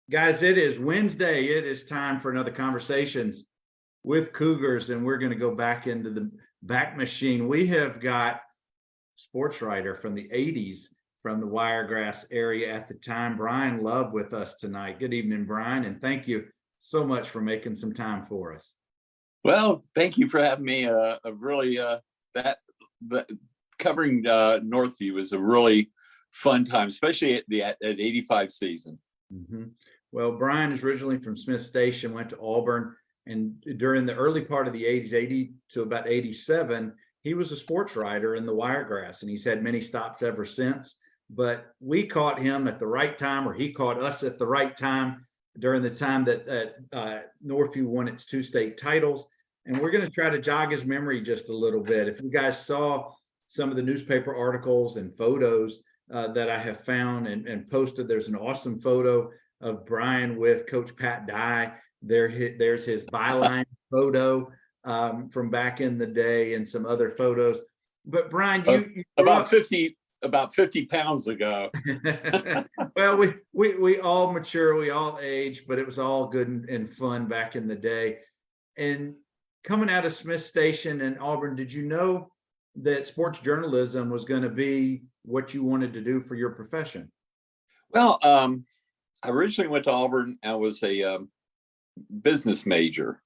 Guys, it is Wednesday. It is time for another Conversations with Cougars, and we're going to go back into the back machine. We have got sports writer from the 80s from the Wiregrass area at the time, Brian Love, with us tonight. Good evening, Brian, and thank you so much for making some time for us. Well, thank you for having me. That covering Northview was a really fun time, especially at 85 season. Mm-hmm. Well, Brian is originally from Smith Station, went to Auburn, and during the early part of the 80s, 80 to about 87, he was a sports writer in the Wiregrass, and he's had many stops ever since. But we caught him at the right time, or he caught us at the right time during the time that Northview won its 2 state titles. And we're going to try to jog his memory just a little bit. If you guys saw some of the newspaper articles and photos that I have found and posted, there's an awesome photo of Brian with Coach Pat Dye. There's his byline photo from back in the day, and some other photos. But Brian, you about 50 pounds ago. Well, we all mature, we all age, but it was all good and fun back in the day. And coming out of Smith Station and Auburn, did you know that sports journalism was going to be what you wanted to do for your profession? Well, I originally went to Auburn. I was a business major,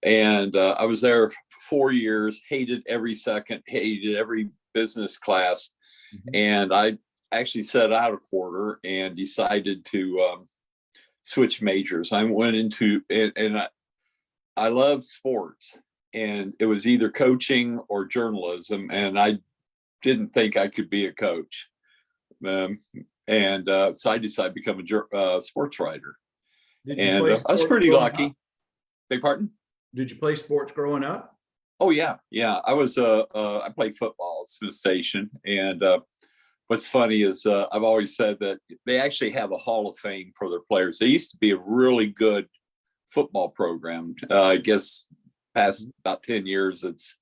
and I was there for 4 years, hated every second, hated every business class. And I actually set out a quarter and decided to switch majors. I went into and I love sports, and it was either coaching or journalism, and I didn't think I could be a coach. So I decided to become a sports writer. And I was pretty lucky. Beg pardon? Did you play sports growing up? Oh yeah. I was I played football at Smith Station, and what's funny is I've always said that they actually have a Hall of Fame for their players. They used to be a really good football program. I guess past about 10 years, it's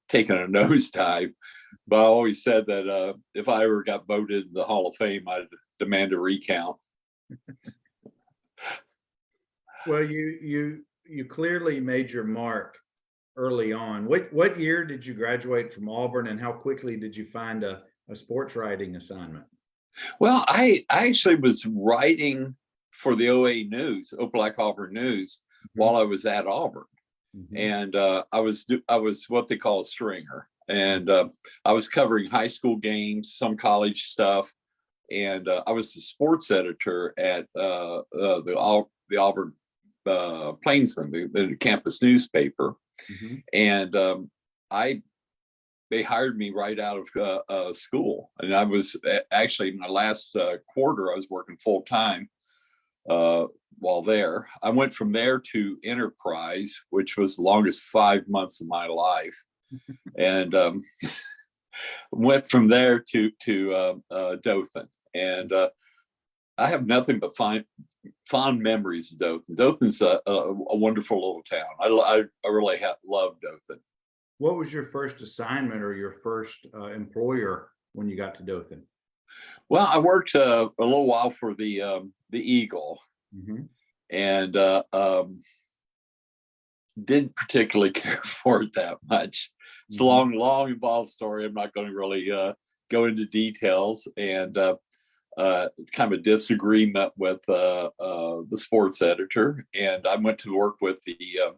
taken a nosedive. But I always said that if I ever got voted in the Hall of Fame, I'd demand a recount. Well, you clearly made your mark early on. What year did you graduate from Auburn, and how quickly did you find a sports writing assignment? Well, I actually was writing for the OA News, Opelika Auburn News, while I was at Auburn. And I was what they call a stringer. And I was covering high school games, some college stuff. And I was the sports editor at the Auburn Plainsman, the campus newspaper. And they hired me right out of school. And I was actually, my last quarter, I was working full time while there. I went from there to Enterprise, which was the longest 5 months of my life. And went from there to Dothan. And I have nothing but fond memories of Dothan. Dothan's a wonderful little town. I really love Dothan. What was your first assignment or your first employer when you got to Dothan? Well, I worked a little while for the Eagle, and didn't particularly care for it that much. It's a long, involved story. I'm not going to really go into details. And kind of a disagreement with the sports editor, and I went to work with the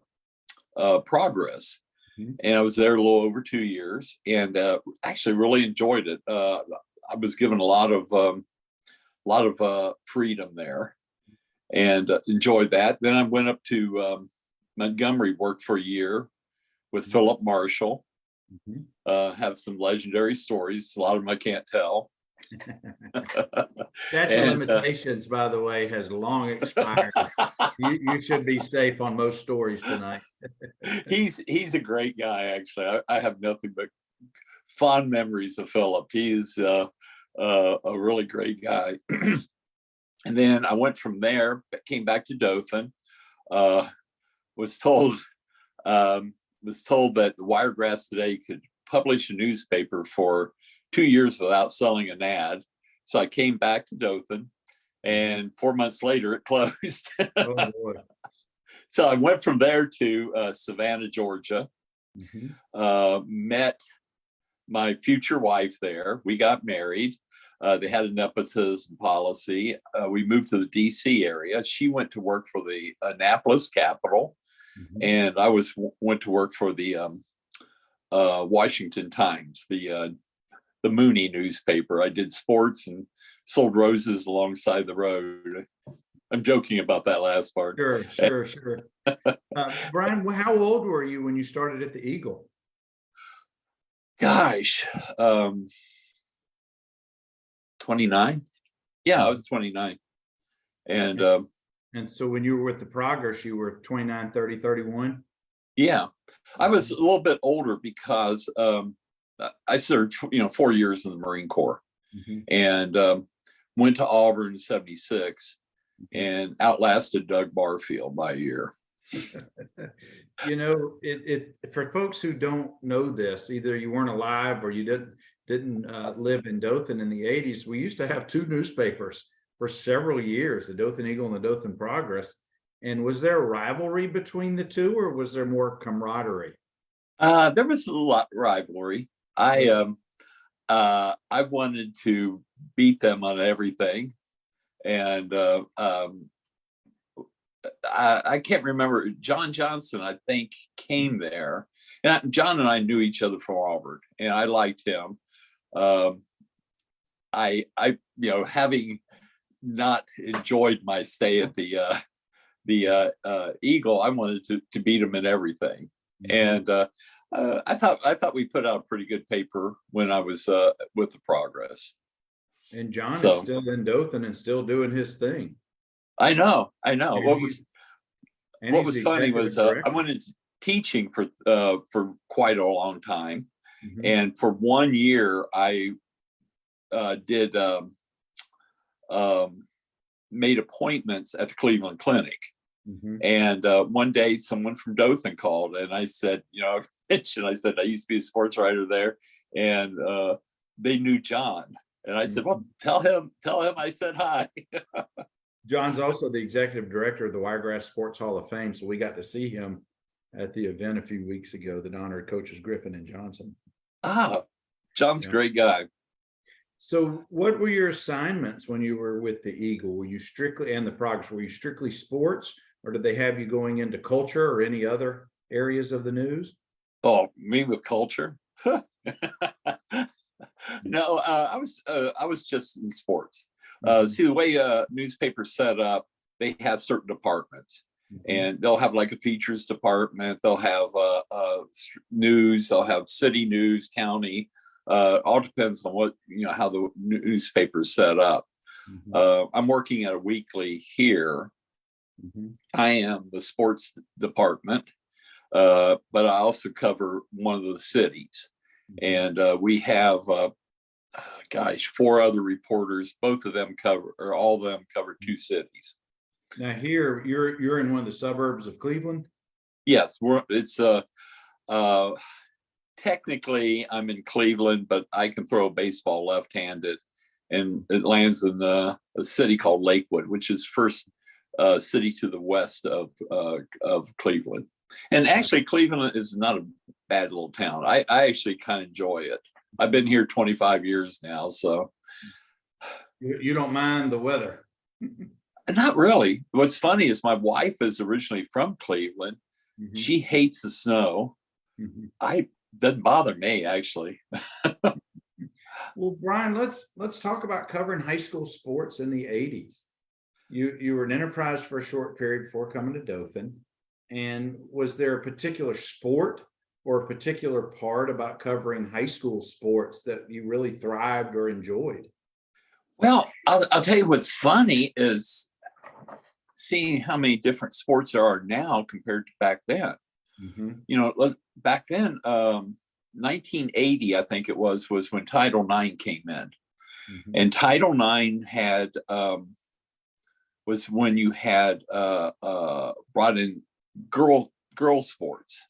Progress. And I was there a little over 2 years, and actually really enjoyed it. I was given a lot of freedom there, and enjoyed that. Then I went up to Montgomery, worked for a year with Philip Marshall. Have some legendary stories. A lot of them I can't tell. Statute of limitations, by the way, has long expired. You should be safe on most stories tonight. He's a great guy, actually. I have nothing but fond memories of Philip. He's a really great guy. And then I went from there, came back to Dothan, was told that the Wiregrass Today could publish a newspaper for 2 years without selling an ad. So I came back to Dothan, and 4 months later it closed. Oh boy. So I went from there to Savannah, Georgia. Met my future wife there. We got married. They had a nepotism policy. We moved to the DC area. She went to work for the Annapolis Capital, and I went to work for the Washington Times, the Mooney newspaper. I did sports and sold roses alongside the road. I'm joking about that last part. Sure. Brian, how old were you when you started at the Eagle? Gosh, 29. Yeah, I was 29. And so when you were with the Progress, you were 29, 30, 31? yeah, I was a little bit older because I served, 4 years in the Marine Corps, and went to Auburn in 76 and outlasted Doug Barfield by a year. It for folks who don't know this, either you weren't alive or you didn't live in Dothan in the 80s. We used to have two newspapers for several years, the Dothan Eagle and the Dothan Progress. And was there a rivalry between the two, or was there more camaraderie? There was a lot of rivalry. I wanted to beat them on everything, and I can't remember. John Johnson, I think, came there, and John and I knew each other from Auburn, and I liked him. I having not enjoyed my stay at the Eagle, I wanted to beat him in everything, and I thought we put out a pretty good paper when I was with the Progress. And John is still in Dothan and still doing his thing. I know. And What was funny was I went into teaching for quite a long time, and for 1 year I did made appointments at the Cleveland Clinic. And one day someone from Dothan called, and I said, I said I used to be a sports writer there, and they knew John. And I said, well, tell him I said hi. John's also the executive director of the Wiregrass Sports Hall of Fame. So we got to see him at the event a few weeks ago that honored coaches Griffin and Johnson. John's a great guy. So what were your assignments when you were with the Eagle? Were you strictly, and the Progress, were you strictly sports, or did they have you going into culture or any other areas of the news? Oh, me with culture? No, I was just in sports. See, the way newspapers set up, they have certain departments, and they'll have like a features department. They'll have news. They'll have city news, county. All depends on what how the newspaper's set up. I'm working at a weekly here. I am the sports department, but I also cover one of the cities, and we have 4 other reporters. Both of them all of them cover 2 cities. Now here you're in one of the suburbs of Cleveland. Yes, it's technically I'm in Cleveland, but I can throw a baseball left-handed, and it lands in a city called Lakewood, which is first city to the west of Cleveland. And actually, Cleveland is not a bad little town. I actually kind of enjoy it. I've been here 25 years now, so. You don't mind the weather? Not really. What's funny is my wife is originally from Cleveland. She hates the snow. Doesn't bother me, actually. Well, Brian, let's talk about covering high school sports in the 80s. You were an Enterprise for a short period before coming to Dothan. And was there a particular sport or a particular part about covering high school sports that you really thrived or enjoyed? Well, I'll tell you what's funny is seeing how many different sports there are now compared to back then. Back then, 1980, I think it was when Title IX came in. And Title IX had was when you had brought in girl sports.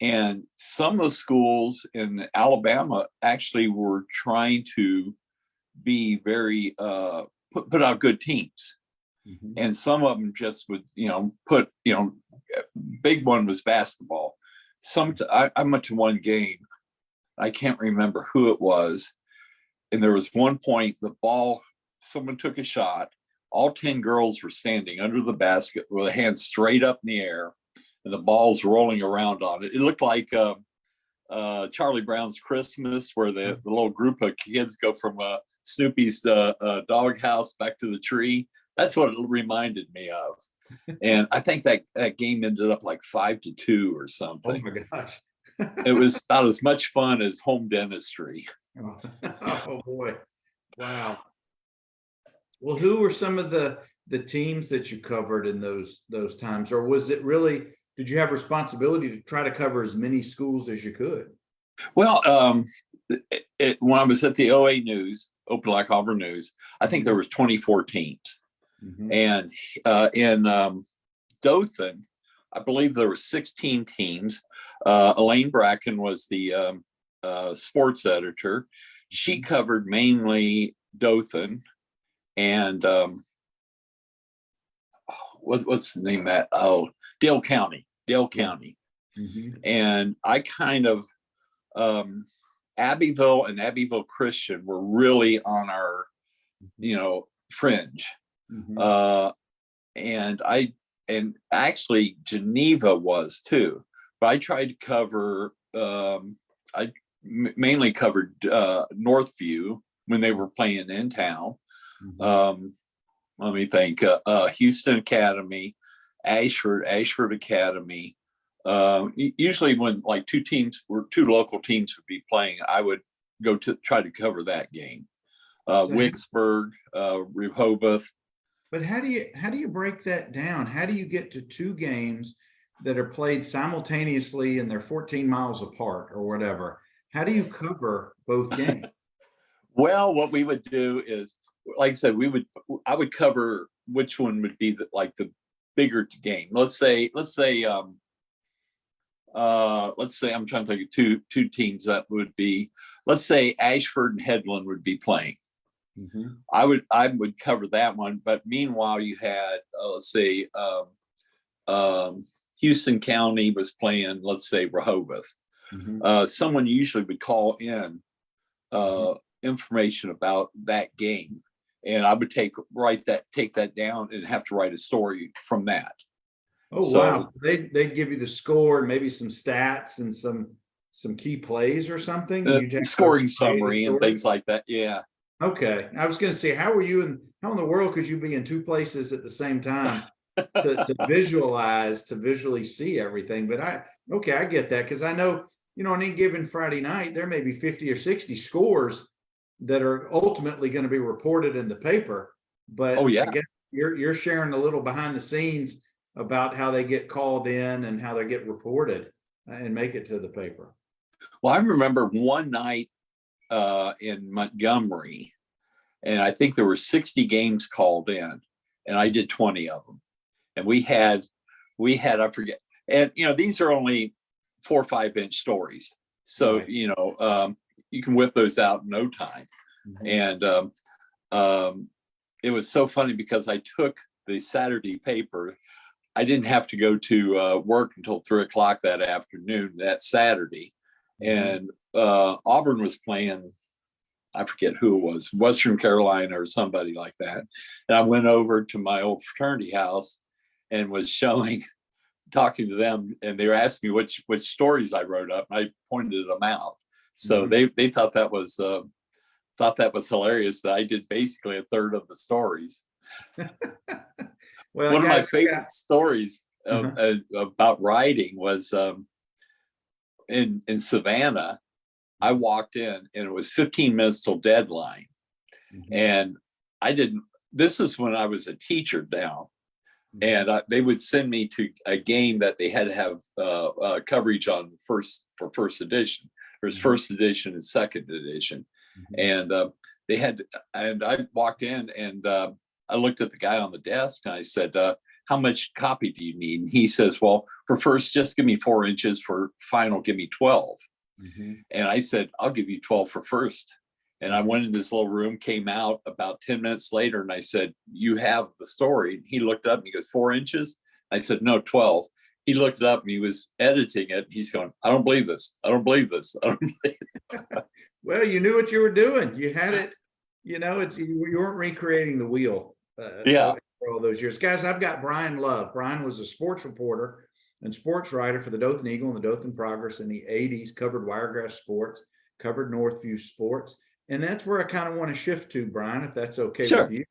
And some of the schools in Alabama actually were trying to be very put out good teams. Mhm. And some of them just would, put, big one was basketball. I went to one game. I can't remember who it was. And there was one point, someone took a shot. All 10 girls were standing under the basket with a hand straight up in the air and the ball's rolling around on it. It looked like Charlie Brown's Christmas, where the little group of kids go from Snoopy's doghouse back to the tree. That's what it reminded me of. And I think that game ended up like 5-2 or Oh something. my gosh. It was about as much fun as home dentistry. Oh boy. Wow. Well, who were some of the teams that you covered in those times? Or was it really, did you have responsibility to try to cover as many schools as you could? Well, when I was at the OA News, Open Like Auburn News, I think there was 24 teams. Mhm. And in Dothan, I believe there were 16 teams. Elaine Bracken was the sports editor. She covered mainly Dothan and what's the name of that? Oh, Dale County. Mhm. And I kind of Abbeville and Abbeville Christian were really on our fringe. Mhm. And actually Geneva was too, but I tried to cover mainly covered Northview when they were playing in town. Mhm. Let me think. Houston Academy, Ashford Academy. Usually when like two local teams would be playing, I would go to try to cover that game. So Wicksburg, Rehoboth. but how do you break that down? How do you get to two games that are played simultaneously and they're 14 miles apart or whatever? How do you cover both games? Well, what we would do is, like I said, I would cover which one would be the bigger game. Let's say I'm trying to think of two teams that would be, let's say Ashford and Headland would be playing. Mhm. I would cover that one, but meanwhile you had let's say Houston County was playing, let's say Rehoboth. Mhm. Someone usually would call in information about that game, and I would take that down and have to write a story from that. Oh So wow. They'd give you the score and maybe some stats and some key plays or something, and you'd have to scoring create a summary and story. things like that. Yeah. Okay. I was gonna say, how in the world could you be in two places at the same time to visually see everything? But I get that, because I know, on any given Friday night, there may be 50 or 60 scores that are ultimately going to be reported in the paper. Oh But I yeah. guess you're sharing a little behind the scenes about how they get called in and how they get reported and make it to the paper. Well, I remember one night in Montgomery, and I think there were 60 games called in, and I did 20 of them. And we had I forget, and these are only 4 or 5 inch stories, so Right. you can whip those out in no time. Mhm. And it was so funny because I took the Saturday paper. I didn't have to go to work until 3 o'clock that afternoon that Saturday, Mhm. and Auburn was playing, I forget who it was, Western Carolina or somebody like that. And I went over to my old fraternity house and was talking to them, and they were asking me which stories I wrote up. And I pointed them out. So Mhm. they thought that was hilarious that I did basically a third of the stories. Well, One of my guys, I favorite stories uh-huh. about writing was in Savannah. I walked in and it was 15 minutes till deadline. Mhm. And this is when I was a teacher now. Mhm. And they would send me to a game that they had to have coverage on for first edition. There's Mhm. first edition and second edition. Mhm. And and I walked in and I looked at the guy on the desk and I said, how much copy do you need? And he says, well, for first, just give me 4 inches. For final, give me 12. Mhm. And I said, I'll give you 12 for first. And I went in this little room, came out about 10 minutes later, and I said, "You have the story." He looked up and he goes, 4 inches? I said, "No, 12. He looked it up and he was editing it. He's going, "I don't believe this. I don't believe this. I don't believe it." Well, you knew what you were doing. You had it, you weren't recreating the wheel. Yeah. For all those years. Guys, I've got Brian Love. Brian was a sports reporter and sports writer for the Dothan Eagle and the Dothan Progress in the 80s, covered Wiregrass sports, covered Northview sports. And that's where I kind of want to shift to, Brian, if that's okay Sure. with you.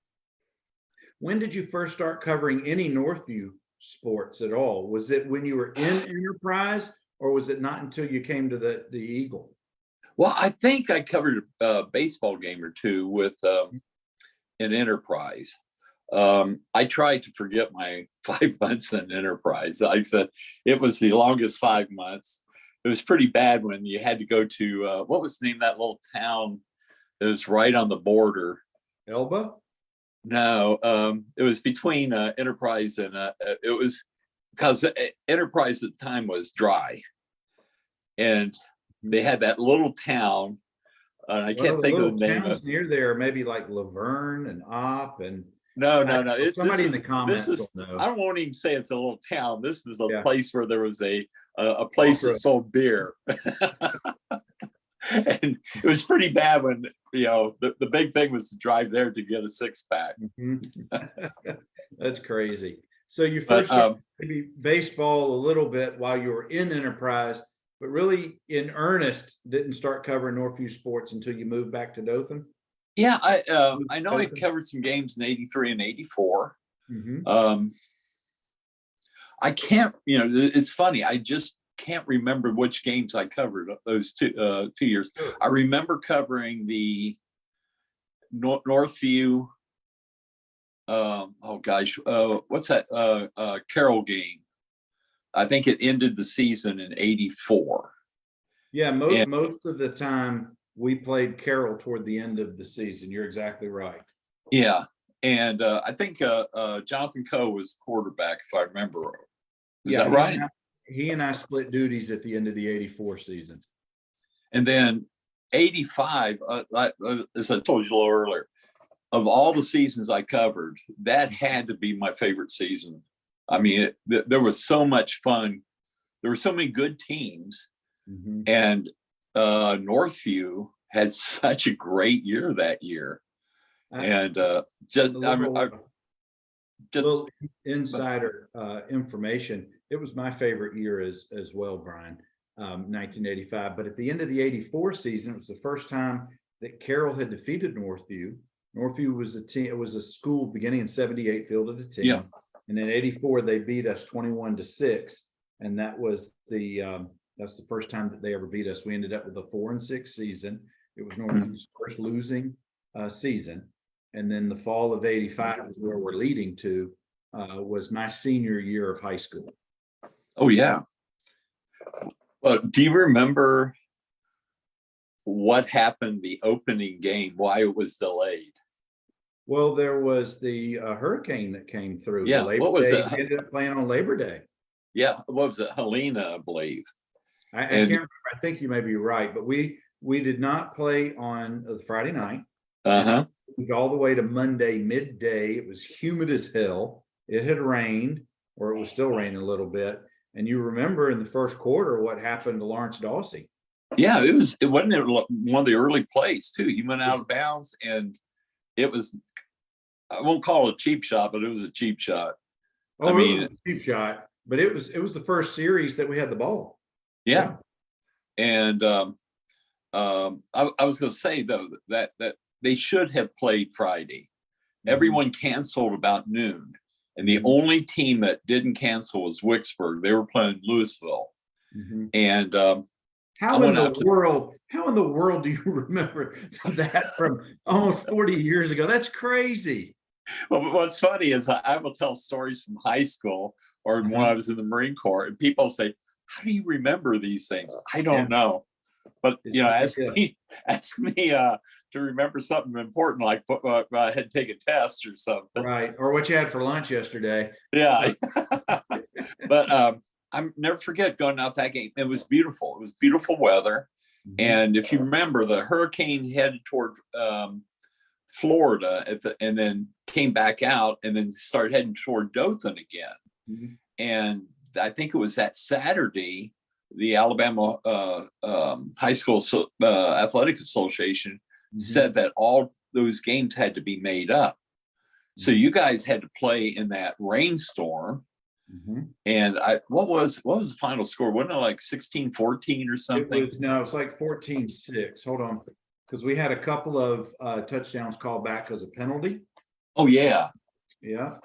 When did you first start covering any Northview sports at all? Was it when you were in Enterprise, or was it not until you came to the Eagle? Well, I think I covered a baseball game or two with an Enterprise. I tried to forget my 5 months in Enterprise. Like I said, it was the longest 5 months. It was pretty bad when you had to go to, what was the name of that little town that was right on the border? Elba? No, it was between Enterprise and it was because Enterprise at the time was dry. And they had that little town. I can't think of the name towns of near there, maybe like Laverne and Opp and No. somebody in the comments will know. I won't even say it's a little town. This is a Yeah. place where there was a place that sold beer. And it was pretty bad when, the big thing was to drive there to get a 6-pack. That's crazy. So you first started maybe baseball a little bit while you were in Enterprise, but really in earnest didn't start covering Northview sports until you moved back to Dothan? Yeah, I know I covered some games in 83 and 84. I can't, it's funny. I just can't remember which games I covered those 2 years. I remember covering the Northview. What's that? Carroll game. I think it ended the season in 84. Yeah, most of the time we played Carroll toward the end of the season. You're exactly right. Yeah, and I think Jonathan Coe was quarterback, if I remember. Is that right? He and I split duties at the end of the 84 season. And then 85, as I told you a little earlier, of all the seasons I covered, that had to be my favorite season. I mean, there was so much fun. There were so many good teams, and Northview had such a great year that year. And just little insider information. It was my favorite year as well, Brian, 1985. But at the end of the 84 season, it was the first time that Carroll had defeated Northview. Northview was a team. It was a school beginning in 78, fielded a team. Yeah. And in 84, they beat us 21-6. And that was that's the first time that they ever beat us. We ended up with a 4-6 season. It was Northview's first losing season. And then the fall of 85 is where we're leading to, was my senior year of high school. Oh, yeah. Well, do you remember what happened the opening game, why it was delayed? Well, there was the hurricane that came through. Yeah, what was it? We ended up playing on Labor Day. Yeah, what was it? Helena, I believe. I can't remember. I think you may be right, but we did not play on Friday night. All the way to Monday midday. It was humid as hell. It had rained, or it was still raining a little bit. And you remember in the first quarter what happened to Lawrence Dawsey. Yeah, it wasn't one of the early plays too. He went out of bounds, and it was, I won't call it a cheap shot, but it was a cheap shot. Oh, I mean, it was a cheap shot, but it was the first series that we had the ball. Yeah. And I was going to say though that they should have played Friday. Everyone canceled about noon, and the only team that didn't cancel was Wicksburg. They were playing Louisville, and how in the world do you remember that from almost 40 years ago? That's crazy. Well, what's funny is I will tell stories from high school or when I was in the Marine Corps, and people say, "How do you remember these things?" I don't know, but ask me to remember something important, like I had to take a test or something, right? Or what you had for lunch yesterday. Yeah, but I never forget going out that game. It was beautiful. It was beautiful weather, And if you remember, the hurricane headed toward Florida and then came back out and then started heading toward Dothan again. Mhm. And I think it was that Saturday, the Alabama High School Athletic Association said that all those games had to be made up. So you guys had to play in that rainstorm. And what was the final score? Wasn't it like 16-14 or something? No, it's like 14-6. Hold on. Because we had a couple of touchdowns called back as a penalty. Oh, yeah. Yeah.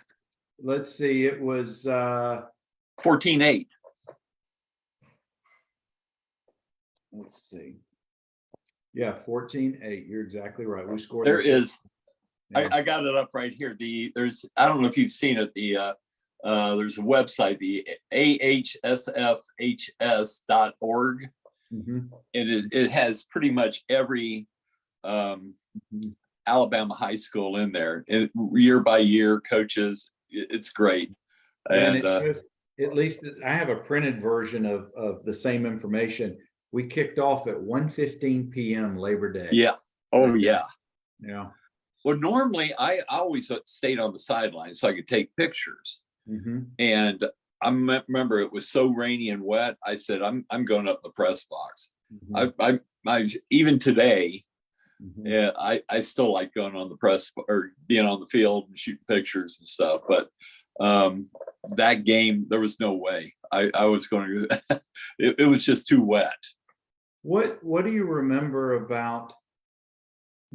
Let's see. It was 14-8. Let's see. Yeah, 14-8. You're exactly right. We scored. There is. Yeah. I got it up right here. I don't know if you've seen it. There's a website, the ahsfhs.org. And it has pretty much every Alabama high school in there, year by year, coaches. It's great. And at least I have a printed version of the same information. We kicked off at 1:15 p.m. Labor Day. Yeah. Oh, yeah. Yeah. Well, normally I always stayed on the sidelines so I could take pictures. And I remember it was so rainy and wet. I said, I'm going up the press box. I even today, yeah, I still like going on the press or being on the field and shooting pictures and stuff. But that game, there was no way I was going to. It was just too wet. What do you remember about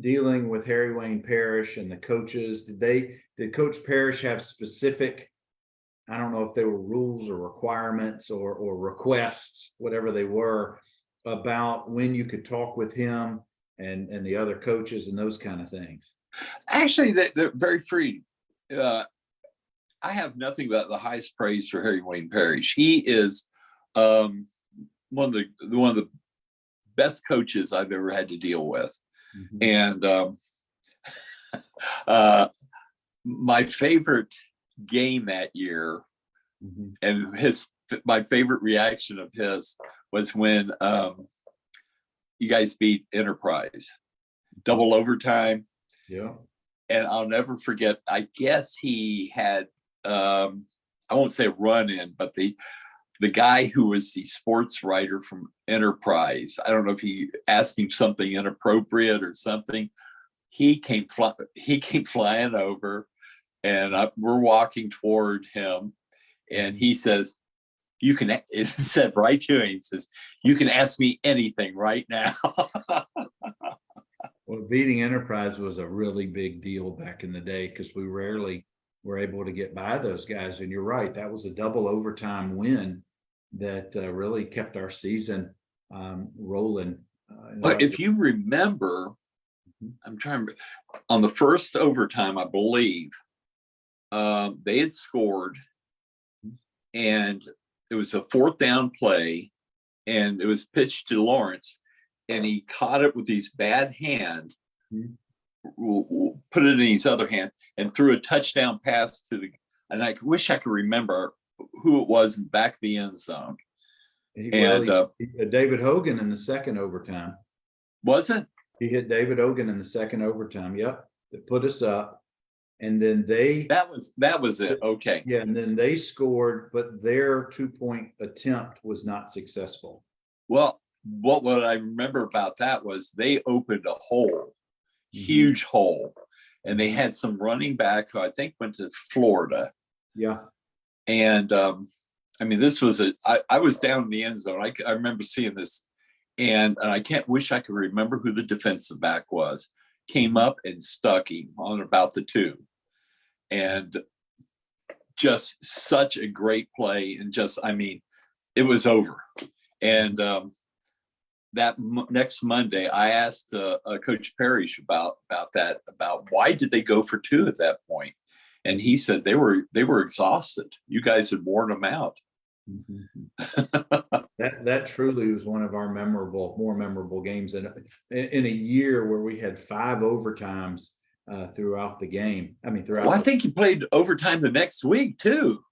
dealing with Harry Wayne Parrish and the coaches? Did Coach Parrish have specific, I don't know if they were rules or requirements or requests, whatever they were, about when you could talk with him and the other coaches and those kind of things? Actually, they're very free. I have nothing but the highest praise for Harry Wayne Parrish. He is one of the best coaches I've ever had to deal with. And my favorite game that year, and my favorite reaction of his was when you guys beat Enterprise, double overtime. Yeah. And I'll never forget, I guess he had I won't say a run in, but the guy who was the sports writer from Enterprise, I don't know if he asked him something inappropriate or something. He came flying over, and we're walking toward him, and he says, it said right to him, says, "You can ask me anything right now." Well, beating Enterprise was a really big deal back in the day because we rarely were able to get by those guys. And you're right, that was a double overtime win that really kept our season rolling. But if you remember, I'm trying to, on the first overtime, I believe, they had scored, and it was a 4th down play, and it was pitched to Lawrence, and he caught it with his bad hand, put it in his other hand, and threw a touchdown pass and I wish I could remember who it was in the back of the end zone. David Hogan in the second overtime. Was it? He hit David Hogan in the second overtime. Yep. That put us up. And then that was it. Okay. Yeah. And then they scored, but their 2-point attempt was not successful. Well, what I remember about that was they opened a hole, huge hole, and they had some running back who I think went to Florida. Yeah. And I mean, this was I was down in the end zone. I remember seeing this, and I wish I could remember who the defensive back was. Came up and stuck him on about the 2, and just such a great play. And I mean, it was over. And that next Monday, I asked Coach Parrish about why did they go for 2 at that point, and he said they were exhausted. You guys had worn them out. That truly was one of our more memorable games in a year where we had 5 overtimes throughout the game. I mean, I think you played overtime the next week too,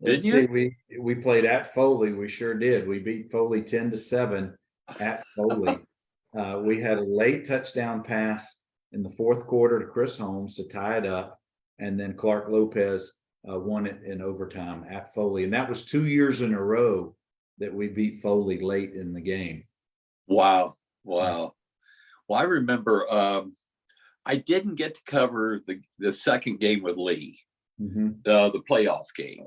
didn't you? We played at Foley. We sure did. We beat Foley 10-7 at Foley. We had a late touchdown pass in the fourth quarter to Chris Holmes to tie it up, and then Clark Lopez won it in overtime at Foley, and that was 2 years in a row that we beat Foley late in the game. Wow. Wow. Well, I remember I didn't get to cover the second game with Lee, the playoff game.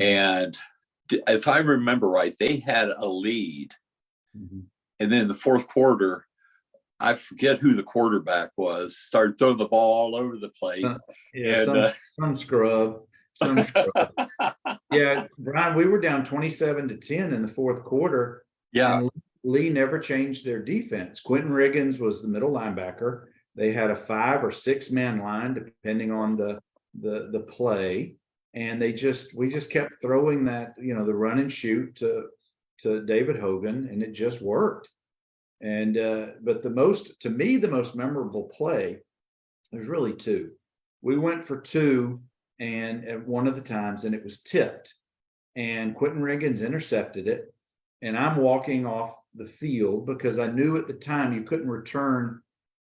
And if I remember right, they had a lead. And then in the fourth quarter, I forget who the quarterback was, started throwing the ball all over the place. Some scrub. Yeah, Brian, we were down 27-10 in the fourth quarter. Yeah. And Lee never changed their defense. Quentin Riggins was the middle linebacker. They had a 5 or 6 man line, depending on the play. And we just kept throwing that, the run and shoot to David Hogan, and it just worked. And but the most memorable play, there's really two. We went for 2 and at one of the times, and it was tipped, and Quentin Riggins intercepted it. And I'm walking off the field because I knew at the time you couldn't return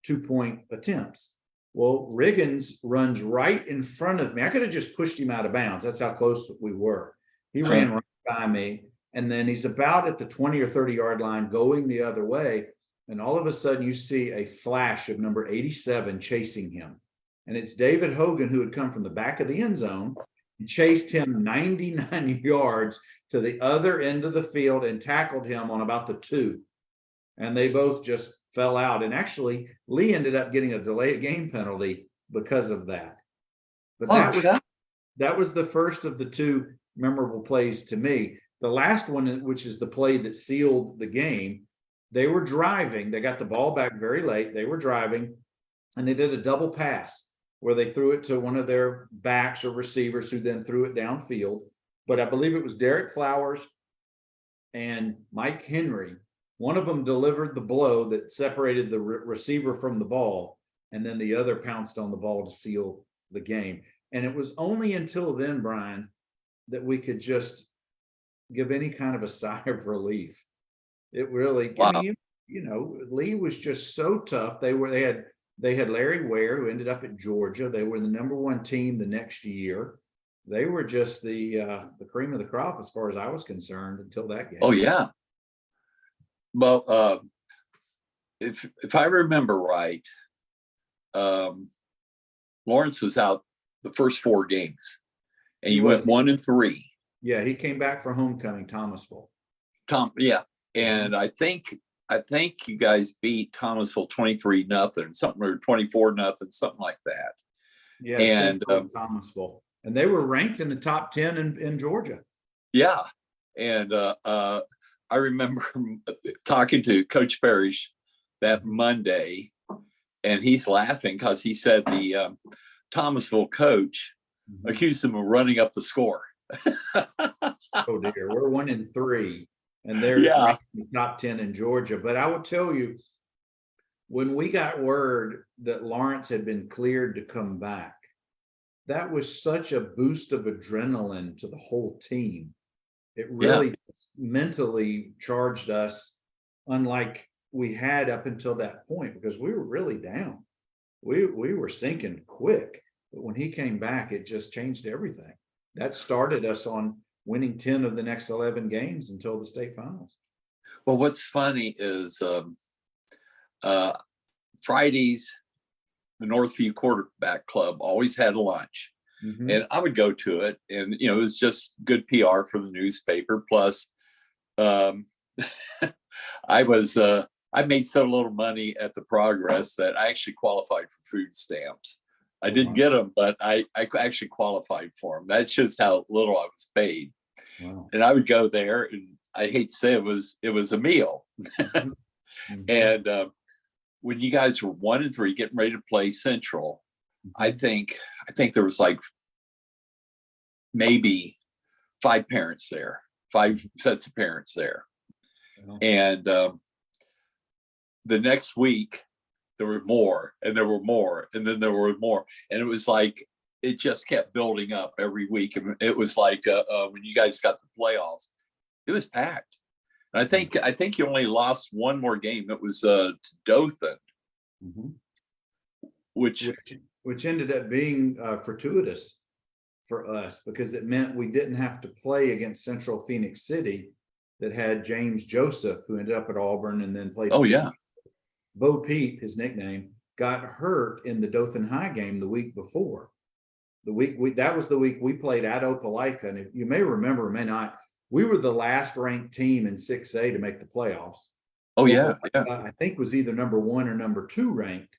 2-point attempts. Well, Riggins runs right in front of me. I could have just pushed him out of bounds. That's how close we were. He ran right by me. And then he's about at the 20 or 30 yard line going the other way. And all of a sudden you see a flash of number 87 chasing him. And it's David Hogan, who had come from the back of the end zone and chased him 99 yards to the other end of the field and tackled him on about the 2. And they both just fell out. And actually, Lee ended up getting a delayed game penalty because of that. But that was the first of the 2 memorable plays to me. The last one, which is the play that sealed the game, they were driving. They got the ball back very late. They were driving, and they did a double pass where they threw it to one of their backs or receivers, who then threw it downfield. But I believe it was Derek Flowers and Mike Henry. One of them delivered the blow that separated the receiver from the ball, and then the other pounced on the ball to seal the game. And it was only until then, Brian, that we could just give any kind of a sigh of relief. It really, wow. I mean, Lee was just so tough. They had Larry Ware, who ended up at Georgia. They were the number 1 team the next year. They were just the cream of the crop as far as I was concerned until that game. Oh yeah. Well, if I remember right, Lawrence was out the first 4 games, and you went 1-3. Yeah, he came back for homecoming, Thomasville. Yeah, and I think you guys beat Thomasville 23-0, something, or 24-0, something like that. Yeah, and Thomasville, and they were ranked in the top 10 in Georgia. Yeah, and I remember talking to Coach Parrish that Monday, and he's laughing because he said the Thomasville coach accused him of running up the score. Oh dear, we're 1-3, and they're in the top 10 in Georgia. But I will tell you, when we got word that Lawrence had been cleared to come back, that was such a boost of adrenaline to the whole team. It really mentally charged us, unlike we had up until that point, because we were really down. We were sinking quick. But when he came back, it just changed everything. That started us on winning 10 of the next 11 games until the state finals. Well, what's funny is Fridays, the Northview Quarterback Club always had I and I would go to it, and it was just good PR for the newspaper. Plus, I made so little money at the Progress that I actually qualified for food stamps. I didn't get them, but I actually qualified for them. That shows how little I was paid. Wow. And I would go there, and I hate to say it was a meal. And when you guys were 1-3, getting ready to play Central, I think there was like maybe 5 parents there, 5 sets of parents there. And the next week, there were more, and there were more, and then there were more. And it was like, it just kept building up every week. And it was like when you guys got the playoffs, it was packed. I think you only lost one more game. It was to Dothan, Mhm. which Which ended up being fortuitous for us because it meant we didn't have to play against Central Phoenix City that had James Joseph, who ended up at Auburn and then played. oh yeah. Bo Peep, his nickname, got hurt in the Dothan High game the week before. That was the week we played at Opelika, and if you may remember, may not, we were the last ranked team in 6A to make the playoffs. Oh yeah. Yeah. I think was either number 1 or number 2 ranked.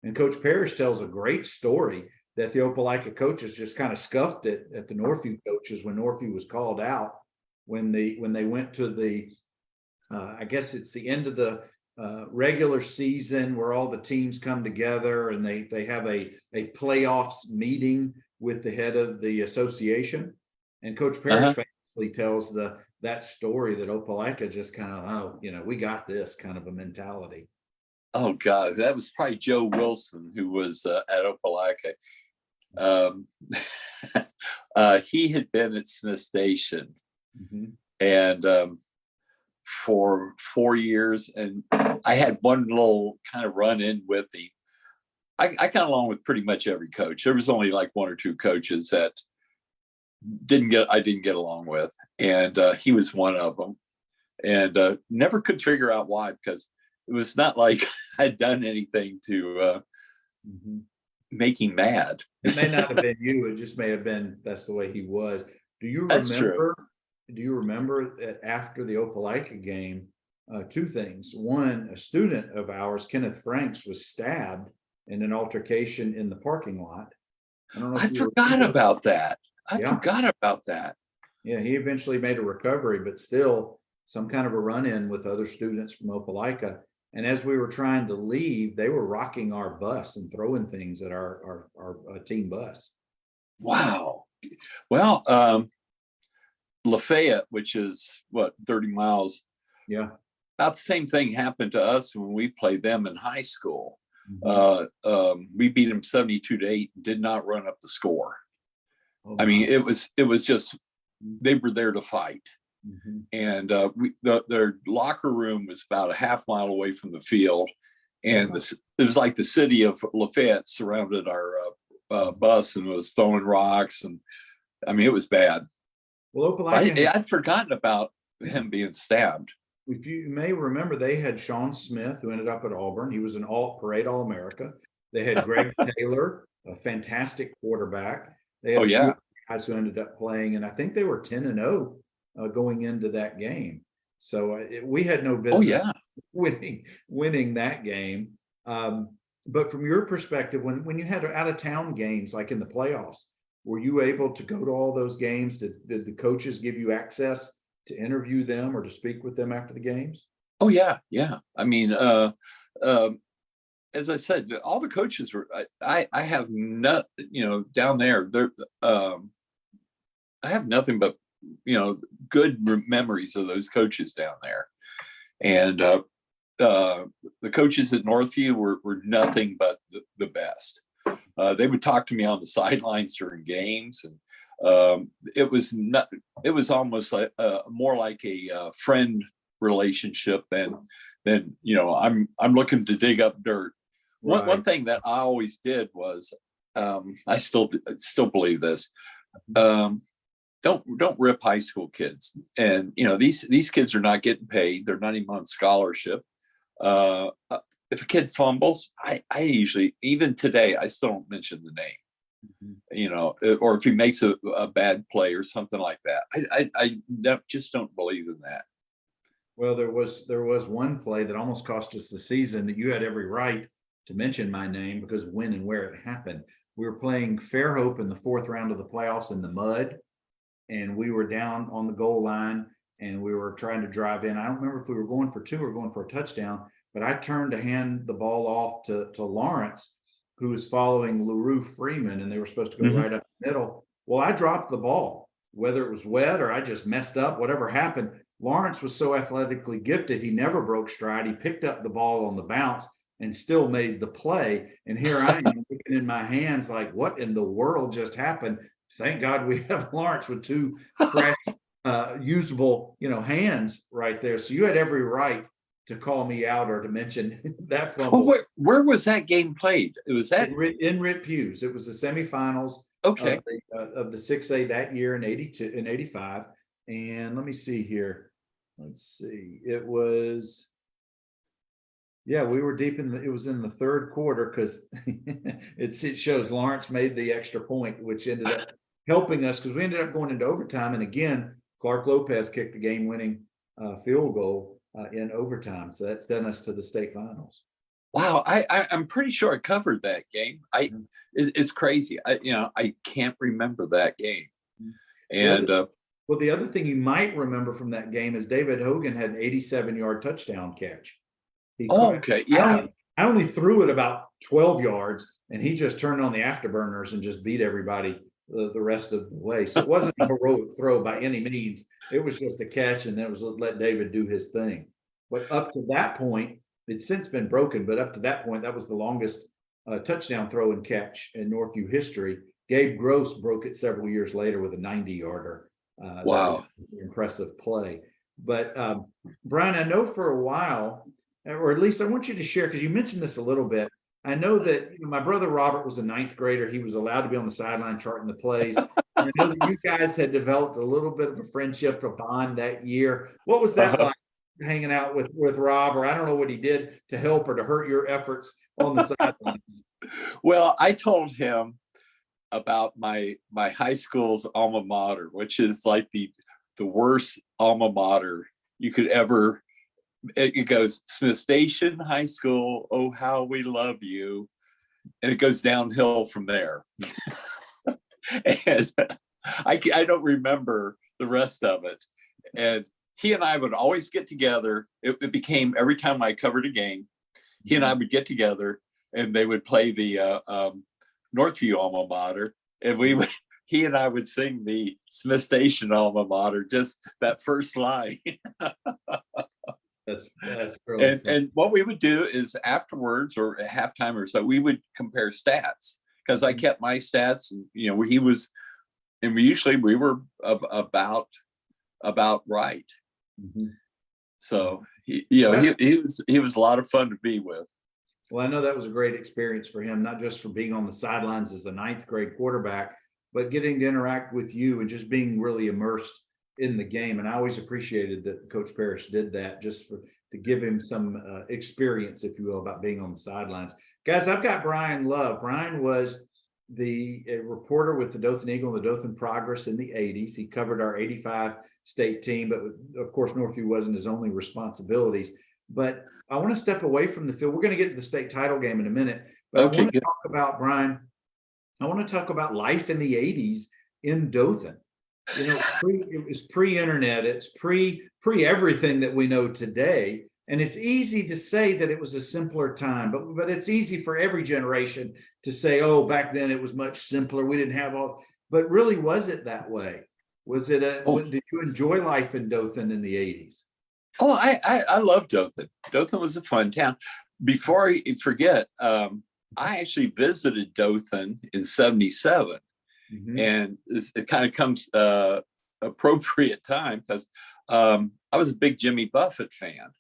And Coach Parrish tells a great story that the Opelika coaches just kind of scuffed it at the Northview coaches when Northview was called out when they went to the I guess it's the end of the regular season where all the teams come together and they have a playoffs meeting with the head of the association. And Coach Parrish famously tells that story that Opelika just kind of, we got this kind of a mentality. Oh God, that was probably Joe Wilson who was at Opelika. He had been at Smith Station, and for 4 years, and I had one little kind of run in with him. I got along with pretty much every coach. There was only like 1 or 2 coaches that I didn't get along with, and he was one of them. And never could figure out why, because it was not like I'd done anything to make him mad. It may not have been you. It just may have been that's the way he was. Do you That's remember? true. Do you remember that after the Opelika game, 2 things? One, a student of ours, Kenneth Franks, was stabbed in an altercation in the parking lot. I don't know. I forgot about that. Yeah. Forgot about that. Yeah, he eventually made a recovery, but still some kind of a run-in with other students from Opelika. And as we were trying to leave, they were rocking our bus and throwing things at our team bus. Wow. Well, Lafayette, which is what, 30 miles. Yeah. About the same thing happened to us when we played them in high school. We beat them 72-8, did not run up the score. Oh, I mean, it was just, they were there to fight. And their locker room was about a half mile away from the field. And it was like the city of Lafayette surrounded our bus and was throwing rocks. And I mean, it was bad. Well, Opelika, I'd forgotten about him being stabbed. if you may remember, they had Sean Smith, who ended up at Auburn. He was an parade All-America. They had Greg Taylor, a fantastic quarterback. They had a few guys who ended up playing, and I think they were 10-0 going into that game. So we had no business winning that game. But from your perspective, when you had out of town games like in the playoffs, were you able to go to all those games? Did the coaches give you access to interview them or to speak with them after the games? Oh yeah. I mean, as I said, all the coaches were. I have not, down there. I have nothing but good memories of those coaches down there, and the coaches at Northview were nothing but the best. They would talk to me on the sidelines during games, and it was almost like more like a friend relationship than I'm looking to dig up dirt. Right. One thing that I always did was I still believe this. Don't rip high school kids, and these kids are not getting paid. They're not even on scholarship. If a kid fumbles, I usually, even today, I still don't mention the name, or if he makes a bad play or something like that. I just don't believe in that. Well, there was one play that almost cost us the season that you had every right to mention my name because when and where it happened. We were playing Fairhope in the 4th round of the playoffs in the mud, and we were down on the goal line and we were trying to drive in. I don't remember if we were going for 2 or going for a touchdown, but I turned to hand the ball off to Lawrence, who was following LaRue Freeman, and they were supposed to go right up the middle. Well, I dropped the ball, whether it was wet or I just messed up, whatever happened. Lawrence was so athletically gifted, he never broke stride. He picked up the ball on the bounce and still made the play. And here I am looking in my hands like, what in the world just happened? Thank God we have Lawrence with 2 fresh usable, hands right there. So you had every right to call me out or to mention that Well, fumble. where was that game played? It was that In Rip Hughes. It was the semifinals okay. of the 6A that year in 82 and 85. And let me see here. Let's see. It was, yeah, we were deep in it was in the third quarter because it shows Lawrence made the extra point, which ended up helping us because we ended up going into overtime. And again, Clark Lopez kicked the game winning field goal in overtime. So that's done us to the state finals. Wow, I'm pretty sure I covered that game. It's crazy. I can't remember that game. And the other thing you might remember from that game is David Hogan had an 87-yard touchdown catch. Okay, yeah. I only threw it about 12 yards, and he just turned on the afterburners and just beat everybody the rest of the way. So it wasn't a heroic throw by any means. It was just a catch, and that was let David do his thing. But up to that point, it's since been broken, but up to that point, that was the longest touchdown throw and catch in Northview history. Gabe Gross broke it several years later with a 90-yarder. Wow. That was an impressive play. But Brian, I know for a while, or at least I want you to share, because you mentioned this a little bit. I know that my brother Robert was a ninth grader. He was allowed to be on the sideline charting the plays. I know that you guys had developed a little bit of a friendship, a bond that year. What was that like, hanging out with Rob? Or I don't know what he did to help or to hurt your efforts on the sideline. Well, I told him about my high school's alma mater, which is like the worst alma mater you could ever. It goes Smith Station High School. Oh, how we love you, and it goes downhill from there. And I don't remember the rest of it. And he and I would always get together. It became every time I covered a game, he and I would get together, and they would play the Northview alma mater, and he and I would sing the Smith Station alma mater, just that first line. That's really and what we would do is afterwards or at halftime or so, we would compare stats because I kept my stats, and he was, and we were about right. Mm-hmm. So he was a lot of fun to be with. Well, I know that was a great experience for him, not just for being on the sidelines as a ninth grade quarterback, but getting to interact with you and just being really immersed in the game. And I always appreciated that Coach Parrish did that just to give him some experience, if you will, about being on the sidelines. Guys, I've got Brian Love. Brian was the reporter with the Dothan Eagle and the Dothan Progress in the 80s. He covered our 85 state team, but of course, Northview wasn't his only responsibilities. But I want to step away from the field. We're going to get to the state title game in a minute, but Okay, I want to talk about, Brian, I want to talk about life in the 80s in Dothan. It was pre-internet, it's pre everything that we know today. And it's easy to say that it was a simpler time, but it's easy for every generation to say, oh, back then it was much simpler. We didn't have all, but really, was it that way? Did you enjoy life in Dothan in the 80s? Oh, I love Dothan. Dothan was a fun town. Before I forget, I actually visited Dothan in '77. Mm-hmm. And it kind of comes appropriate time because I was a big Jimmy Buffett fan.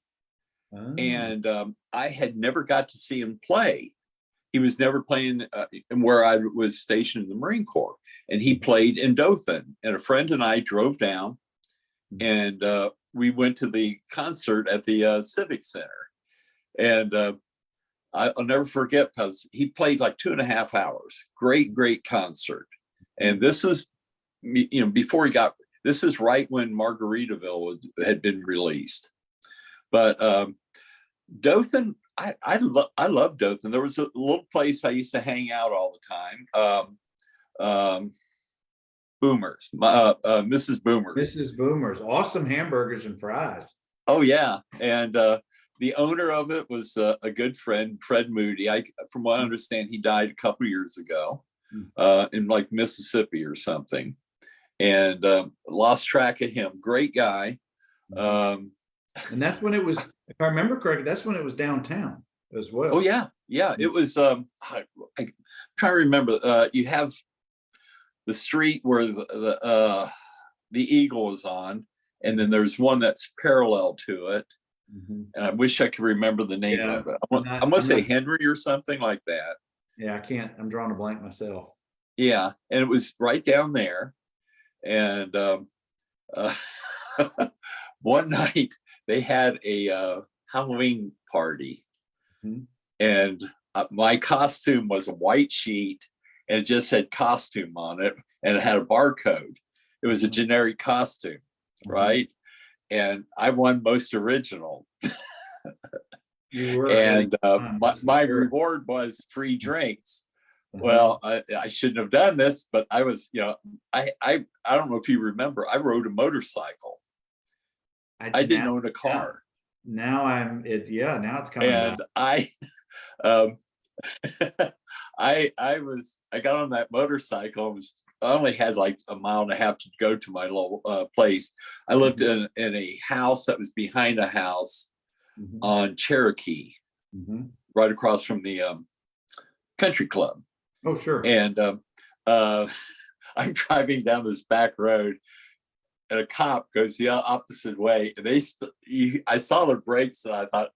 Oh. And I had never got to see him play. He was never playing where I was stationed in the Marine Corps, and he played in Dothan. And a friend and I drove down, and we went to the concert at the Civic Center. And I'll never forget because he played like 2.5 hours. Great concert. And this was, before this is right when Margaritaville had been released. But Dothan, I love Dothan. There was a little place I used to hang out all the time. Boomers, Mrs. Boomers. Mrs. Boomers, awesome hamburgers and fries. Oh yeah, and the owner of it was a good friend, Fred Moody. From what I understand, he died a couple years ago. In like Mississippi or something, and lost track of him. Great guy. And that's when it was, if I remember correctly, that's when it was downtown as well. Oh yeah. It was. I'm trying to remember. You have the street where the the eagle is on, and then there's one that's parallel to it. Mhm. And I wish I could remember the name Yeah, of it. I'm I not, must I'm say not, Henry or something like that. yeah, I can't, I'm drawing a blank myself. Yeah, and it was right down there. And uh, one night they had a Halloween party, Mhm. and my costume was a white sheet and it just said costume on it, and it had a barcode. It was a Mhm. generic costume, Mhm. right? And I won most original. You were ahead of And your time, my, that's for my sure. reward was free drinks. Uh-huh. Well, I shouldn't have done this, but I was, I don't know if you remember, I rode a motorcycle. I I didn't now, own a now, car. now I'm it. Yeah, now it's coming back. And um, I got on that motorcycle. I only had like a mile and a half to go to my little place. I lived Mhm. in a house that was behind a house Mhm. on Cherokee, Mhm. right across from the country club. Oh, sure. And uh, I'm driving down this back road, and a cop goes the opposite way. And I saw the brakes, and I thought,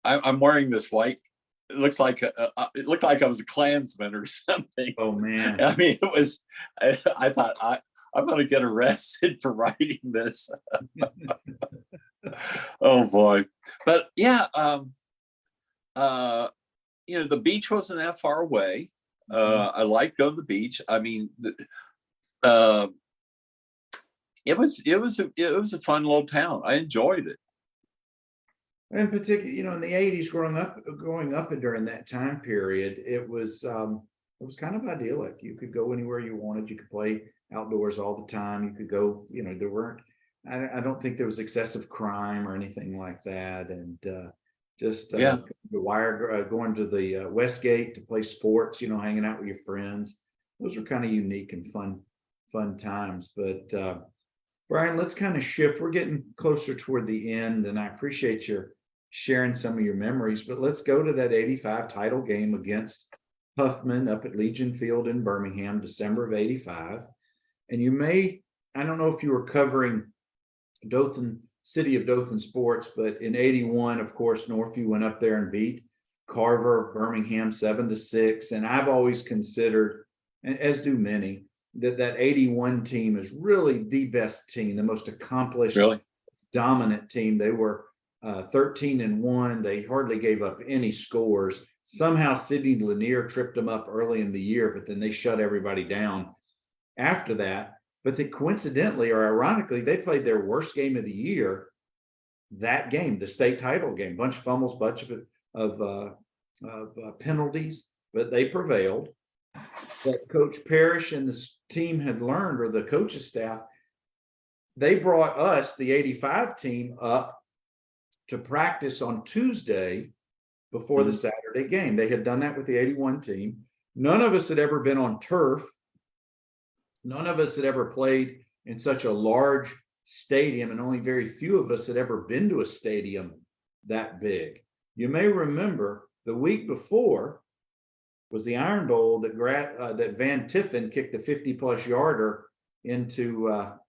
I'm wearing this white. It looks like it looked like I was a Klansman or something. Oh man. I mean, it was. I thought I'm going to get arrested for writing this. Oh boy, but yeah, uh, the beach wasn't that far away. Mhm. I liked going to the beach. I mean, uh, it was a fun little town. I enjoyed it. In particular, in the '80s, growing up during that time period, it was kind of idyllic. You could go anywhere you wanted. You could play outdoors all the time. You could go, there weren't. I don't think there was excessive crime or anything like that, and just Yeah, going to the Westgate to play sports. Hanging out with your friends. Those were kind of unique and fun times. But Brian, let's kind of shift. We're getting closer toward the end, and I appreciate your sharing some of your memories, but let's go to that '85 title game against Huffman up at Legion Field in Birmingham, December of '85. And I don't know if you were covering Dothan, city of Dothan sports, but in '81, of course, Northview went up there and beat Carver, Birmingham 7-6. And I've always considered, and as do many, that '81 team is really the best team, the most accomplished, really. dominant team. They were 13-1. They hardly gave up any scores. Somehow Sidney Lanier tripped them up early in the year, but then they shut everybody down after that. But they coincidentally or ironically, they played their worst game of the year that game, the state title game. Bunch of fumbles, bunch of penalties, but they prevailed. That Coach Parrish and the team had learned, or the coach's staff, they brought us, the '85 team, up to practice on Tuesday before the Mhm. Saturday game. They had done that with the '81 team. None of us had ever been on turf. None of us had ever played in such a large stadium, and only very few of us had ever been to a stadium that big. You may remember the week before was the Iron Bowl that Van Tiffen kicked the 50-plus yarder into a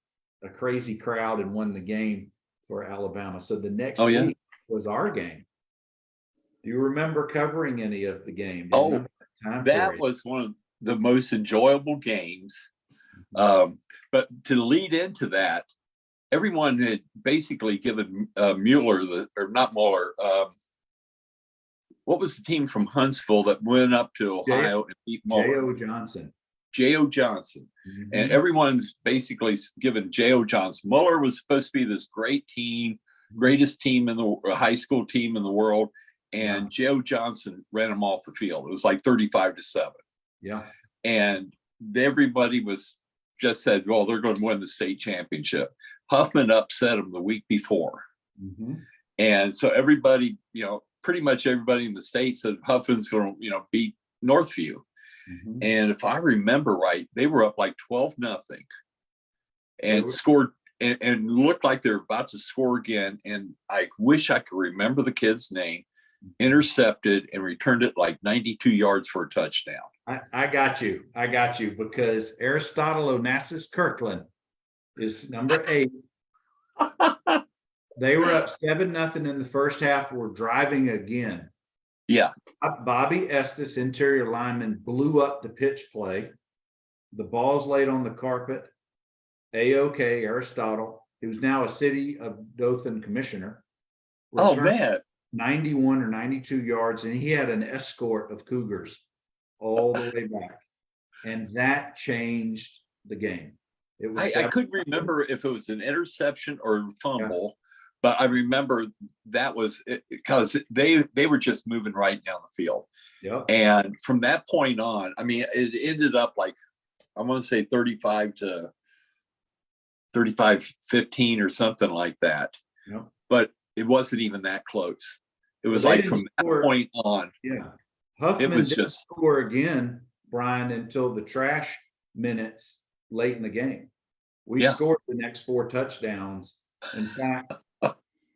crazy crowd and won the game for Alabama. So the next Oh yeah. week was our game. Do you remember covering any of the game? Do you Oh, remember that time that period? was one of the most enjoyable games. Mhm. Um, but to lead into that, everyone had basically given Mueller or not Mueller. What was the team from Huntsville that went up to J. Ohio and beat Mueller? J.O. Johnson. J.O. Johnson. And Mhm. everyone's basically given J.O. Johnson. Mueller was supposed to be this great team, greatest team in the high school team in the world. Yeah, And J.O. Johnson ran them off the field. It was like 35-7. yeah. And everybody was just said, well, they're going to win the state championship. Huffman upset them the week before. Mhm. And so everybody, pretty much everybody in the state said Huffman's going to, beat Northview. Mhm. And if I remember right, they were up like 12-0 They and were, scored and looked like they were about to score again. And I wish I could remember the kid's name, intercepted and returned it like 92 yards for a touchdown. I got you. I got you because Aristotle Onassis Kirkland. is number 8. They were up 7-0 in the first half. We're driving again. Yeah. Bobby Estes, interior lineman, blew up the pitch play. The ball's laid on the carpet. A.O.K. Aristotle, who's now a city of Dothan commissioner. Oh, man. 91 or 92 yards, and he had an escort of Cougars all the way back. And that changed the game. It was I couldn't remember if it was an interception or fumble, but I remember that was because they were just moving right down the field. Yep. And from that point on, I mean, it ended up like, I want to say 35-15 or something like that. Yep. But it wasn't even that close. It was Well, like from that point on. Yeah. Huffman it was didn't just score again, Brian, until the trash minutes late in the game. We scored the next 4 touchdowns. In fact,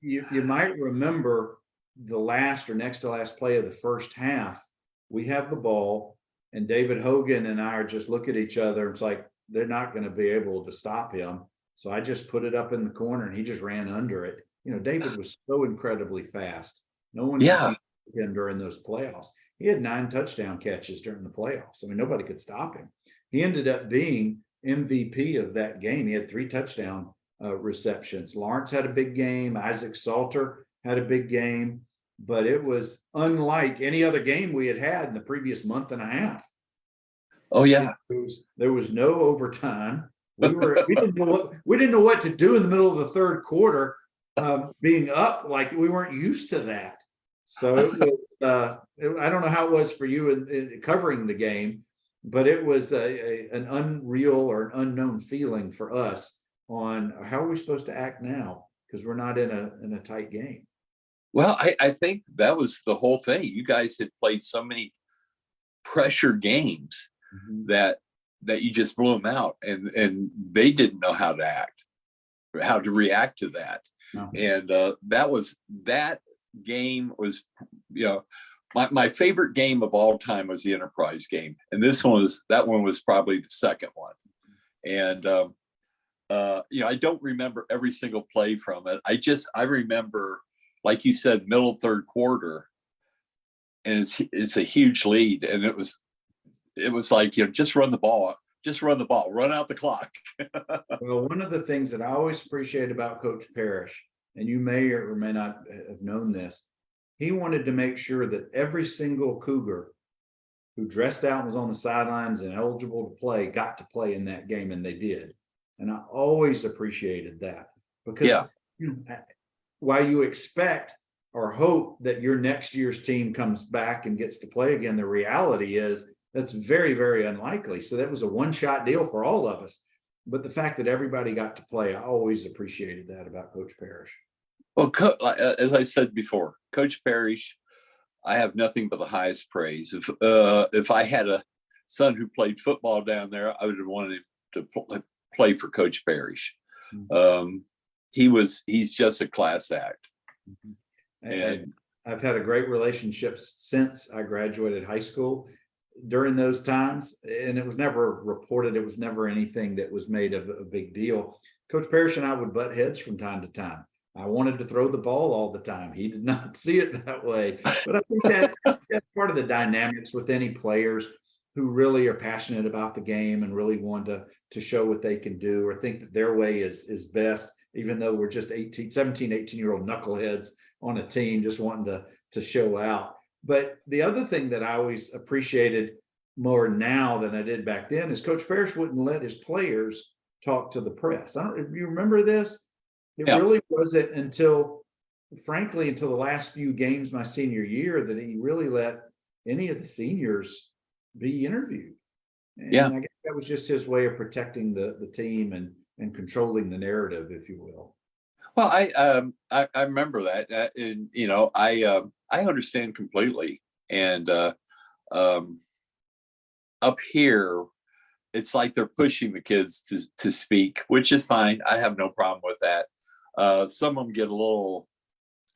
you might remember the last or next to last play of the first half. We have the ball, and David Hogan and I are just look at each other. It's like they're not going to be able to stop him. So I just put it up in the corner, and he just ran under it. You know, David was so incredibly fast. No one competed with him during those playoffs. He had 9 touchdown catches during the playoffs. I mean, nobody could stop him. He ended up being MVP of that game. He had 3 touchdown receptions. Lawrence had a big game. Isaac Salter had a big game, but it was unlike any other game we had had in the previous month and a half. Oh yeah. There was no overtime. We didn't know what to do in the middle of the third quarter, being up. Like, we weren't used to that. So it was, I don't know how it was for you in covering the game, but it was an unreal or an unknown feeling for us on how are we supposed to act now, because we're not in a tight game. Well, I think that was the whole thing. You guys had played so many pressure games that you just blew them out, and they didn't know how to act, how to react to that. No. And that game was, you know, my favorite game of all time was the Enterprise game, and that one was probably the second one. And you know, I don't remember every single play from it. I remember, like you said, middle third quarter, and it's a huge lead, and it was like, you know, just run the ball, run out the clock. Well, one of the things that I always appreciate about Coach Parrish, and you may or may not have known this, he wanted to make sure that every single Cougar who dressed out and was on the sidelines and eligible to play got to play in that game, and they did. And I always appreciated that, because while you expect or hope that your next year's team comes back and gets to play again, the reality is that's very, very unlikely. So that was a one-shot deal for all of us. But the fact that everybody got to play, I always appreciated that about Coach Parrish. Well, as I said before, Coach Parrish, I have nothing but the highest praise. If I had a son who played football down there, I would have wanted him to play for Coach Parrish. He's just a class act. And I've had a great relationship since I graduated high school. During those times, and it was never reported, it was never anything that was made of a big deal. Coach Parrish and I would butt heads from time to time. I wanted to throw the ball all the time. He did not see it that way. But I think that's part of the dynamics with any players who really are passionate about the game and really want to show what they can do, or think that their way is best, even though we're just 17, 18-year-old knuckleheads on a team just wanting to show out. But the other thing that I always appreciated more now than I did back then is Coach Parrish wouldn't let his players talk to the press. I don't know if you remember this. It really wasn't until the last few games my senior year that he really let any of the seniors be interviewed. And I guess that was just his way of protecting the team and controlling the narrative, if you will. Well, I remember that, and you know, I understand completely. And up here, it's like they're pushing the kids to speak, which is fine. I have no problem with that. Some of them get a little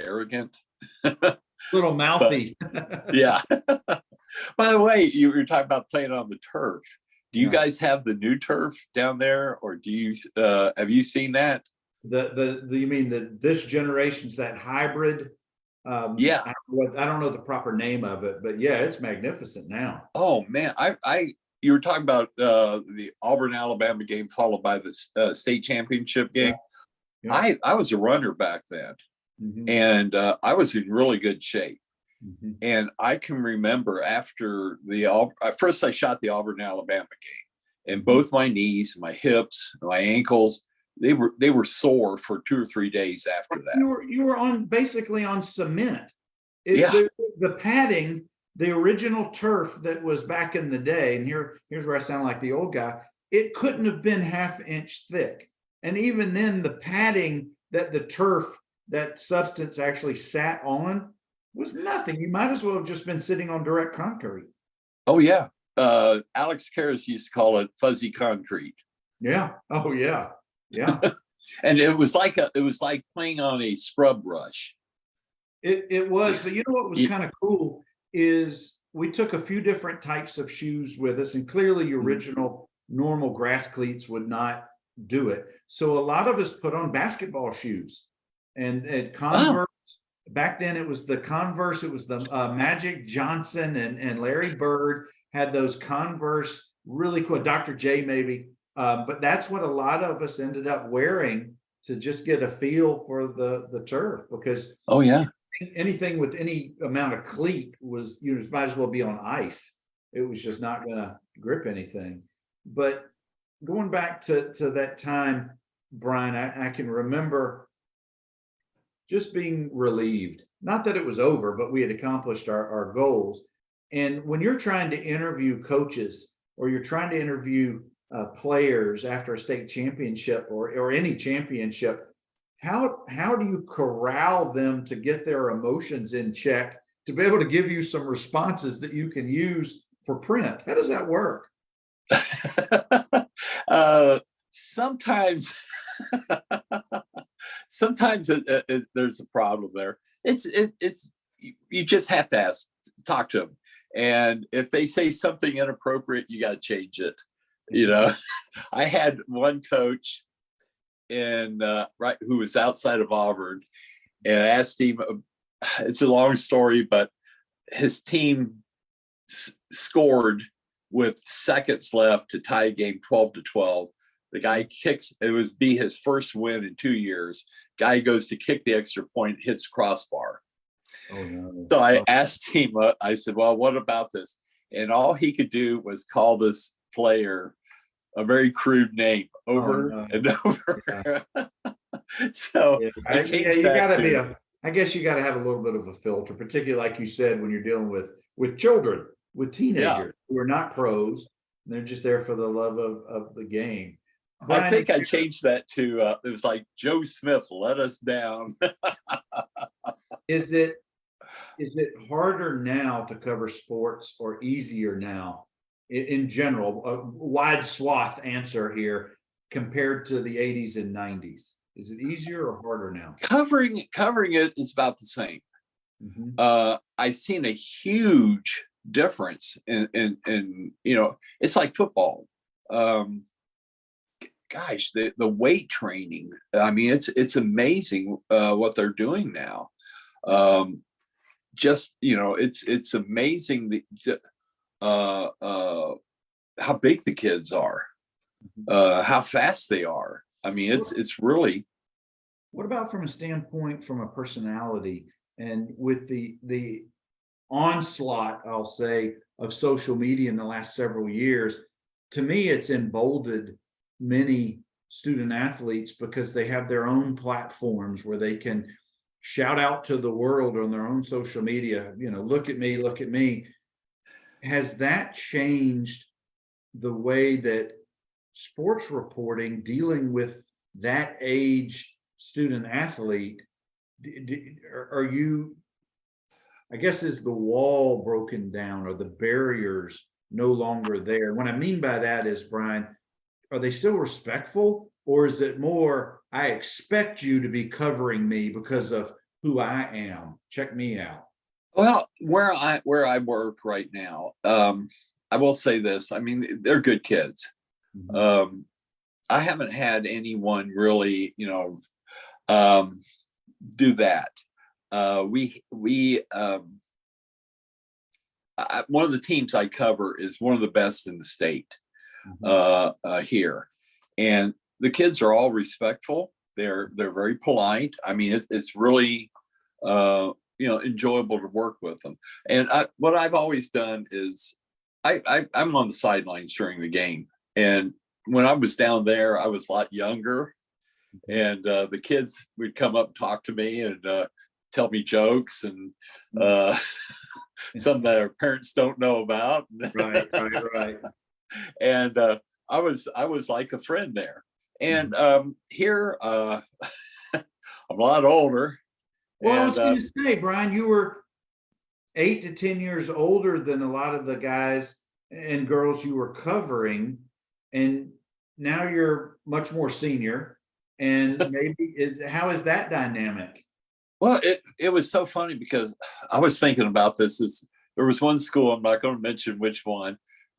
arrogant, a little mouthy. But, yeah. By the way, you were talking about playing on the turf. Do you Yeah. guys have the new turf down there, or do you have you seen that? You mean this generation's that hybrid? Yeah. I don't know the proper name of it, but yeah, it's magnificent now. Oh man, I you were talking about the Auburn Alabama game followed by the state championship game. Yeah. I was a runner back then, Mhm. and I was in really good shape. Mhm. And I can remember after first I shot the Auburn Alabama game, and both my knees, my hips, my ankles, they were sore for 2 or 3 days after that. You were on basically on cement. Yeah. The padding, the original turf that was back in the day, and here's where I sound like the old guy. It couldn't have been half-inch thick, and even then, the padding that the turf, that substance actually sat on, was nothing. You might as well have just been sitting on direct concrete. Oh yeah. Alex Karras used to call it fuzzy concrete. Yeah. Oh yeah. Yeah. And it was like playing on a scrub brush. It was, but you know what was kind of cool is we took a few different types of shoes with us, and clearly your original normal grass cleats would not do it. So a lot of us put on basketball shoes, and Converse. Back then it was the Converse, it was the Magic Johnson and Larry Bird had those Converse, really cool, Dr. J maybe. But that's what a lot of us ended up wearing to just get a feel for the turf, because oh yeah, anything with any amount of cleat was, you might as well be on ice. It was just not going to grip anything. But going back to that time, Brian, I can remember just being relieved. Not that it was over, but we had accomplished our goals. And when you're trying to interview coaches, or you're trying to interview players after a state championship or any championship, how do you corral them to get their emotions in check to be able to give you some responses that you can use for print? How does that work? Sometimes sometimes there's a problem there. It's you just have to talk to them, and if they say something inappropriate, you got to change it. I had one coach who was outside of Auburn, and I asked him. It's a long story, but his team scored with seconds left to tie a game 12-12. The guy kicks, it was be his first win in 2 years. Guy goes to kick the extra point, hits crossbar. Oh no. So I asked him, I said, well, what about this? And all he could do was call this player a very crude name over and over. Yeah. So I changed that. I guess you got to have a little bit of a filter, particularly like you said, when you're dealing with children, with teenagers who are not pros. They're just there for the love of the game. Brian, I think I changed that to it was like Joe Smith let us down. Is it harder now to cover sports, or easier now in general? A wide swath answer here compared to the 80s and 90s. Is it easier or harder now? Covering it is about the same. I've seen a huge difference in it's like football. Gosh, the weight training. I mean, it's amazing what they're doing now. It's amazing how big the kids are, how fast they are. I mean, it's really. What about from a standpoint, from a personality, and with the onslaught, I'll say, of social media in the last several years? To me, it's emboldened many student athletes because they have their own platforms where they can shout out to the world on their own social media, look at me, look at me. Has that changed the way that sports reporting, dealing with that age student athlete, are you, I guess, is the wall broken down, or the barriers no longer there? What I mean by that is, Brian, are they still respectful, or is it more, I expect you to be covering me because of who I am? Check me out. Well, where I work right now, I will say this. I mean, they're good kids. Mhm. I haven't had anyone really, do that. One of the teams I cover is one of the best in the state Mhm. here, and the kids are all respectful. They're very polite. I mean, it's really enjoyable to work with them. And what I've always done is I'm on the sidelines during the game, and when I was down there, I was a lot younger, and the kids would come up and talk to me and tell me jokes and uh, some that our parents don't know about. Right, right, right. And I was like a friend there. And Mhm. here I'm a lot older, Well, I and was going to say, Brian, you were 8 to 10 years older than a lot of the guys and girls you were covering, and now you're much more senior. And maybe how is that dynamic? well, it was so funny because I was thinking about this. There was one school, I'm not going to mention which one.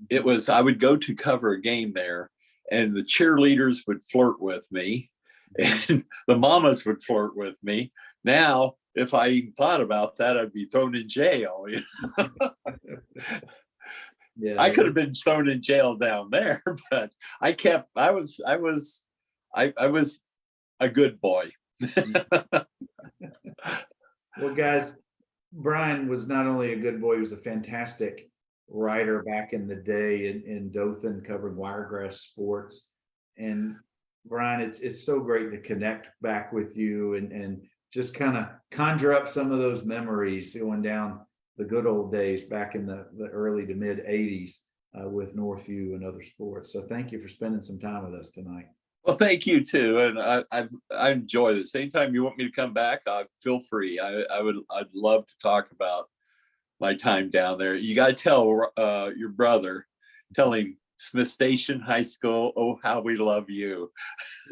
It was I would go to cover a game there, and the cheerleaders would flirt with me, and the mamas would flirt with me. Now, if I even thought about that, I'd be thrown in jail. Yeah, I could have been thrown in jail down there, but I was a good boy. well, guys, Brian was not only a good boy, he was a fantastic writer back in the day in Dothan covering Wiregrass sports. And Brian, it's so great to connect back with you and just kind of conjure up some of those memories going down the good old days back in the early to mid 80s with Northview and other sports. So thank you for spending some time with us tonight. Well, thank you too, and I enjoy this. Anytime you want me to come back, feel free. I'd love to talk about my time down there. You got to tell your brother, tell him Smith Station High School. Oh, how we love you.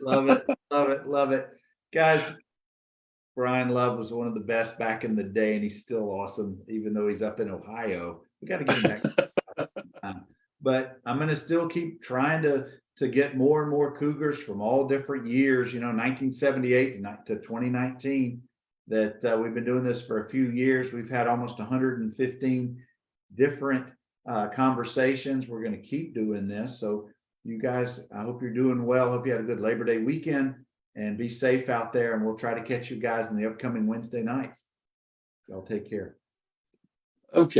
Love it, love it, love it. Guys, Brian Love was one of the best back in the day, and he's still awesome, even though he's up in Ohio. We got to get him back. But I'm going to still keep trying to get more and more Cougars from all different years. 1978 to 2019. That we've been doing this for a few years. We've had almost 115 different conversations. We're going to keep doing this. So you guys, I hope you're doing well. Hope you had a good Labor Day weekend. And be safe out there, and we'll try to catch you guys in the upcoming Wednesday nights. Y'all take care. Okay.